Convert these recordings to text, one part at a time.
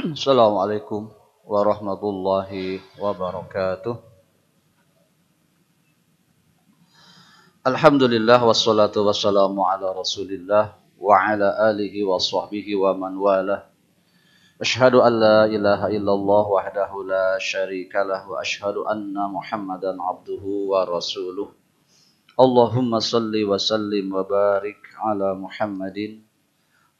Assalamualaikum warahmatullahi wabarakatuh. Alhamdulillah wassalatu wassalamu ala Rasulillah wa ala alihi wa sahbihi wa man walah. Asyhadu an la ilaha illallah wahdahu la syarikalah wa asyhadu anna Muhammadan abduhu wa rasuluh. Allahumma salli wa sallim wa barik ala Muhammadin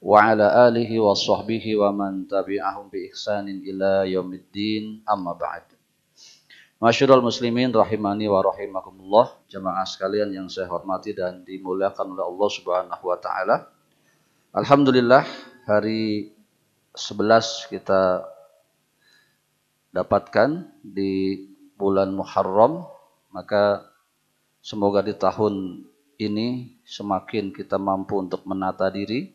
wa ala alihi wa sahbihi wa man tabi'ahum bi ihsanin ila yaumiddin, amma ba'd. Masyarul muslimin rahimani wa rahimakumullah, jamaah sekalian yang saya hormati dan dimuliakan oleh Allah Subhanahu wa taala. Alhamdulillah, hari 11 kita dapatkan di bulan Muharram, maka semoga di tahun ini semakin kita mampu untuk menata diri,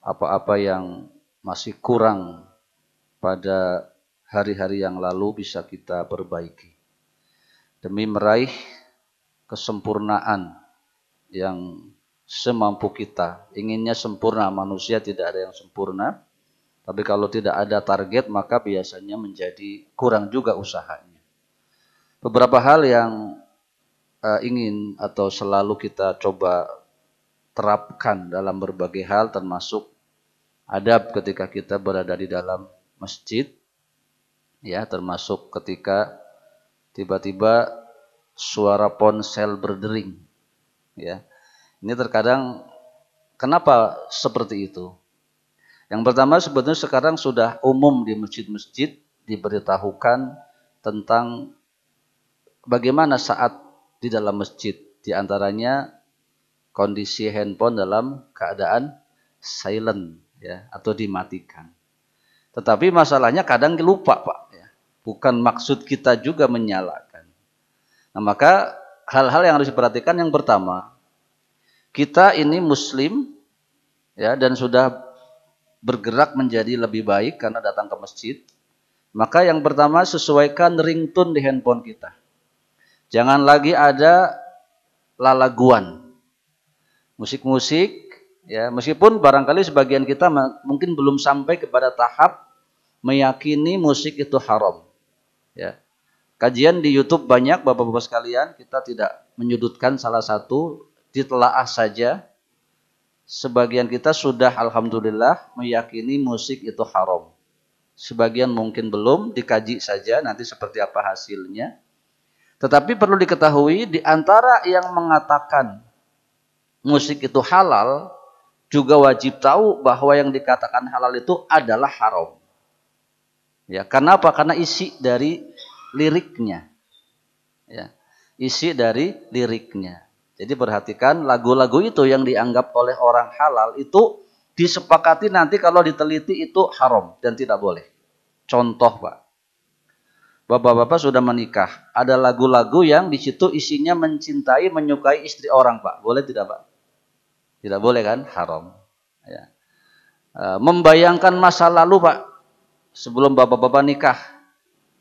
apa-apa yang masih kurang pada hari-hari yang lalu bisa kita perbaiki demi meraih kesempurnaan yang semampu kita. Inginnya sempurna, manusia tidak ada yang sempurna, tapi kalau tidak ada target maka biasanya menjadi kurang juga usahanya. Beberapa hal yang ingin atau selalu kita coba terapkan dalam berbagai hal, termasuk adab ketika kita berada di dalam masjid, ya, termasuk ketika tiba-tiba suara ponsel berdering, ya. Ini terkadang kenapa seperti itu? Yang pertama, sebetulnya sekarang sudah umum di masjid-masjid diberitahukan tentang bagaimana saat di dalam masjid, di antaranya kondisi handphone dalam keadaan silent, ya, atau dimatikan. Tetapi masalahnya kadang lupa, Pak, ya. Bukan maksud kita juga menyalakan. Nah, maka hal-hal yang harus diperhatikan, yang pertama, kita ini muslim, ya, dan sudah bergerak menjadi lebih baik karena datang ke masjid. Maka yang pertama, sesuaikan ringtone di handphone kita. Jangan lagi ada lalaguan, musik-musik, ya, meskipun barangkali sebagian kita mungkin belum sampai kepada tahap meyakini musik itu haram, ya. Kajian di YouTube banyak, Bapak-bapak sekalian, kita tidak menyudutkan salah satu, ditelaah saja. Sebagian kita sudah alhamdulillah meyakini musik itu haram. Sebagian mungkin belum, dikaji saja nanti seperti apa hasilnya. Tetapi perlu diketahui, di antara yang mengatakan musik itu halal, juga wajib tahu bahwa yang dikatakan halal itu adalah haram. Ya, kenapa? Karena isi dari liriknya. Ya, isi dari liriknya. Jadi perhatikan, lagu-lagu itu yang dianggap oleh orang halal itu disepakati nanti kalau diteliti itu haram dan tidak boleh. Contoh, Pak. Bapak-bapak sudah menikah, ada lagu-lagu yang di situ isinya mencintai, menyukai istri orang, Pak. Boleh tidak, Pak? Tidak boleh kan? Haram. Ya. Membayangkan masa lalu, Pak, sebelum bapak-bapak nikah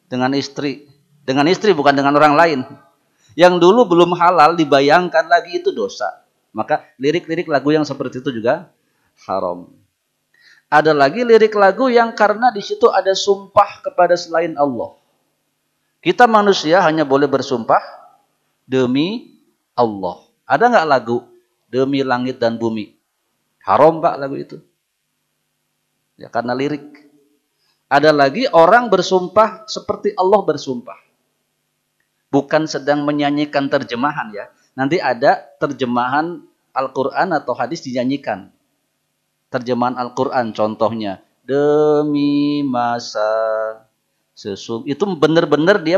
dengan istri bukan dengan orang lain. Yang dulu belum halal dibayangkan lagi, itu dosa. Maka lirik-lirik lagu yang seperti itu juga haram. Ada lagi lirik lagu yang karena di situ ada sumpah kepada selain Allah. Kita manusia hanya boleh bersumpah demi Allah. Ada nggak lagu demi langit dan bumi? Haram, Pak, lagu itu. Ya, karena lirik. Ada lagi orang bersumpah seperti Allah bersumpah. Bukan sedang menyanyikan terjemahan, ya. Nanti ada terjemahan Al-Quran atau hadis dinyanyikan. Terjemahan Al-Quran contohnya, demi masa itu benar-benar dia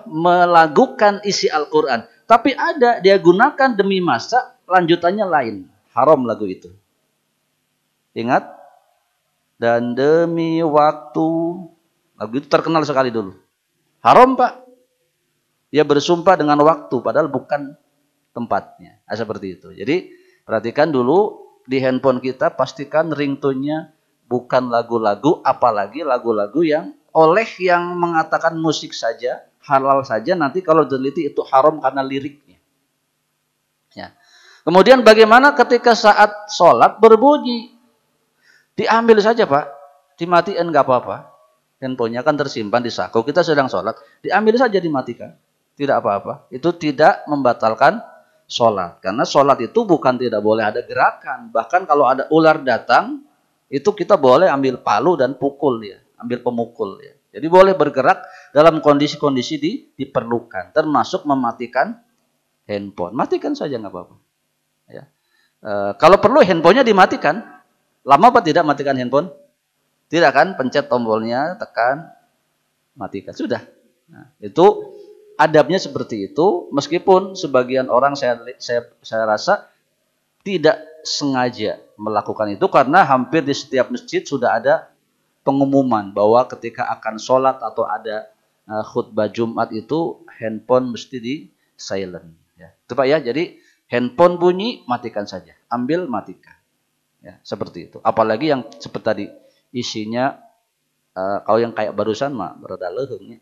melagukan isi Al-Quran. Tapi ada dia gunakan demi masa, lanjutannya lain. Haram lagu itu. Ingat? Dan demi waktu. Lagu itu terkenal sekali dulu. Haram, Pak. Dia bersumpah dengan waktu, padahal bukan tempatnya. Seperti itu. Jadi, perhatikan dulu di handphone kita, pastikan ringtone-nya bukan lagu-lagu, apalagi lagu-lagu yang oleh yang mengatakan musik saja, halal saja, nanti kalau diteliti itu haram karena liriknya. Ya. Kemudian bagaimana ketika saat sholat berbunyi? Diambil saja, Pak. Dimatiin nggak apa-apa. Handphonenya kan tersimpan di saku, kita sedang sholat, diambil saja dimatikan. Tidak apa-apa. Itu tidak membatalkan sholat. Karena sholat itu bukan tidak boleh ada gerakan. Bahkan kalau ada ular datang, itu kita boleh ambil palu dan pukul dia. Ambil pemukul ya. Jadi boleh bergerak dalam kondisi-kondisi diperlukan. Termasuk mematikan handphone. Matikan saja nggak apa-apa. Ya. Kalau perlu handphonenya dimatikan. Lama apa tidak matikan handphone? Tidak kan? Pencet tombolnya, tekan, matikan. Sudah. Nah, itu adabnya seperti itu. Meskipun sebagian orang saya rasa tidak sengaja melakukan itu. Karena hampir di setiap masjid sudah ada pengumuman bahwa ketika akan sholat atau ada khutbah Jumat itu handphone mesti di silent. Ya. Itu Pak ya. Jadi handphone bunyi, matikan saja. Ambil, matikan. Ya, seperti itu. Apalagi yang seperti tadi. Isinya kalau yang kayak barusan mah berada lehengnya.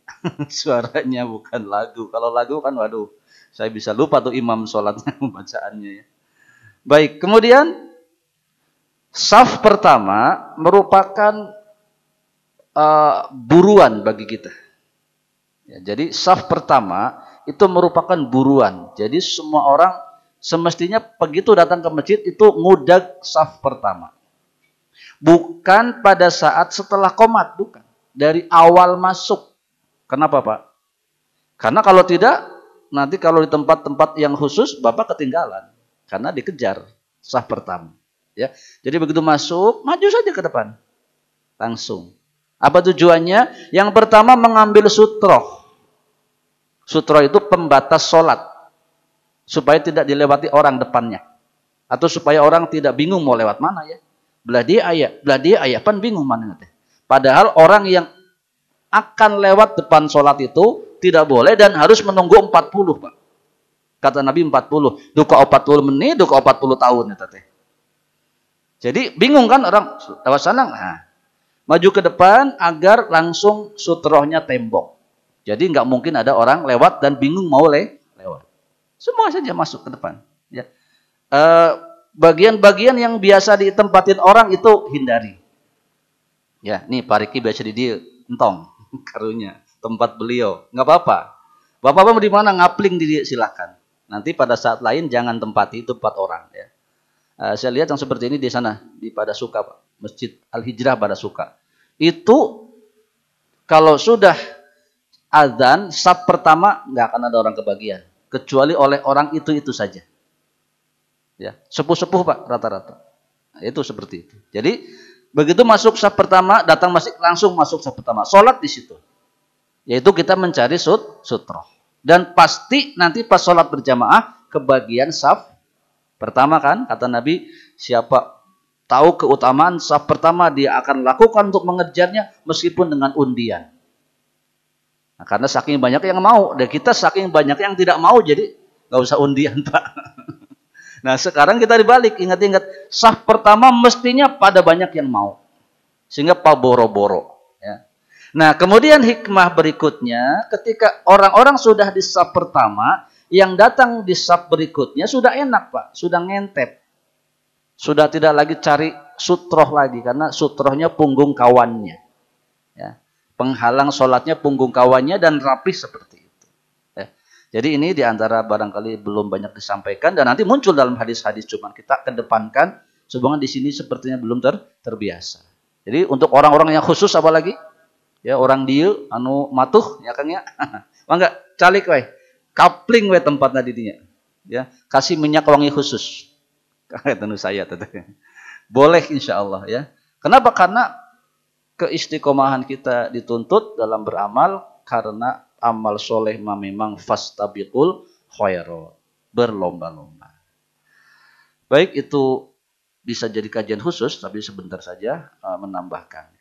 Suaranya bukan lagu. Kalau lagu kan waduh, saya bisa lupa tuh imam sholatnya bacaannya ya. Baik, kemudian saf pertama merupakan buruan bagi kita. Ya, jadi saf pertama itu merupakan buruan. Jadi semua orang semestinya begitu datang ke masjid itu ngudag saf pertama. Bukan pada saat setelah qomat, bukan. Dari awal masuk. Kenapa Pak? Karena kalau tidak, nanti kalau di tempat-tempat yang khusus, Bapak ketinggalan. Karena dikejar saf pertama. Ya. Jadi begitu masuk, maju saja ke depan. Langsung. Apa tujuannya? Yang pertama mengambil sutroh. Sutroh itu pembatas sholat. Supaya tidak dilewati orang depannya. Atau supaya orang tidak bingung mau lewat mana ya. Belah dia ayah, pan bingung mana teh. Padahal orang yang akan lewat depan sholat itu tidak boleh dan harus menunggu 40, Pak. Kata Nabi 40. Duka 40 menit, duka 40 tahun ya teh. Jadi bingung kan orang lewat sana. Nah, maju ke depan agar langsung sutrohnya tembok. Jadi nggak mungkin ada orang lewat dan bingung mau lewat. Semua saja masuk ke depan. Ya. Bagian-bagian yang biasa ditempatin orang itu hindari. Ya, nih Pak Riki biasa di dia entong karunya tempat beliau, nggak apa-apa. Bapak-bapak di mana ngapling di dia silakan. Nanti pada saat lain jangan tempati tempat orang. Ya. Saya lihat yang seperti ini di sana di Pada Suka, Pak. Masjid Al Hijrah Pada Suka. Itu kalau sudah azan saf pertama nggak akan ada orang kebagian, kecuali oleh orang itu saja. Ya, sepuh-sepuh Pak rata-rata. Nah, itu seperti itu. Jadi begitu masuk saf pertama, datang masih langsung masuk saf pertama. Sholat di situ. Yaitu kita mencari sutroh. Dan pasti nanti pas sholat berjamaah kebagian saf pertama kan kata Nabi, siapa tahu keutamaan saf pertama dia akan lakukan untuk mengejarnya meskipun dengan undian. Nah, karena saking banyak yang mau, dan kita saking banyak yang tidak mau jadi nggak usah undian Pak. Nah sekarang kita dibalik, ingat-ingat saf pertama mestinya pada banyak yang mau. Sehingga Pak boro-boro. Ya. Nah kemudian hikmah berikutnya ketika orang-orang sudah di saf pertama, yang datang di saf berikutnya sudah enak Pak, sudah ngentep. Sudah tidak lagi cari sutroh lagi, karena sutrohnya punggung kawannya. Ya. Penghalang sholatnya punggung kawannya dan rapih seperti itu. Jadi ini diantara barangkali belum banyak disampaikan dan nanti muncul dalam hadis-hadis, cuman kita kedepankan sebenarnya di sini sepertinya belum terbiasa. Jadi untuk orang-orang yang khusus apalagi ya orang dia anu matuh ya Kang ya. Mangga calik we. Kapling we tempatnya di dinya. Ya, kasih minyak wangi khusus. Kata saya teteh. Boleh insyaallah ya. Kenapa? Karena keistiqomahan kita dituntut dalam beramal karena amal soleh memang fastabiqul khairat, berlomba-lomba. Baik, itu bisa jadi kajian khusus, tapi sebentar saja menambahkan.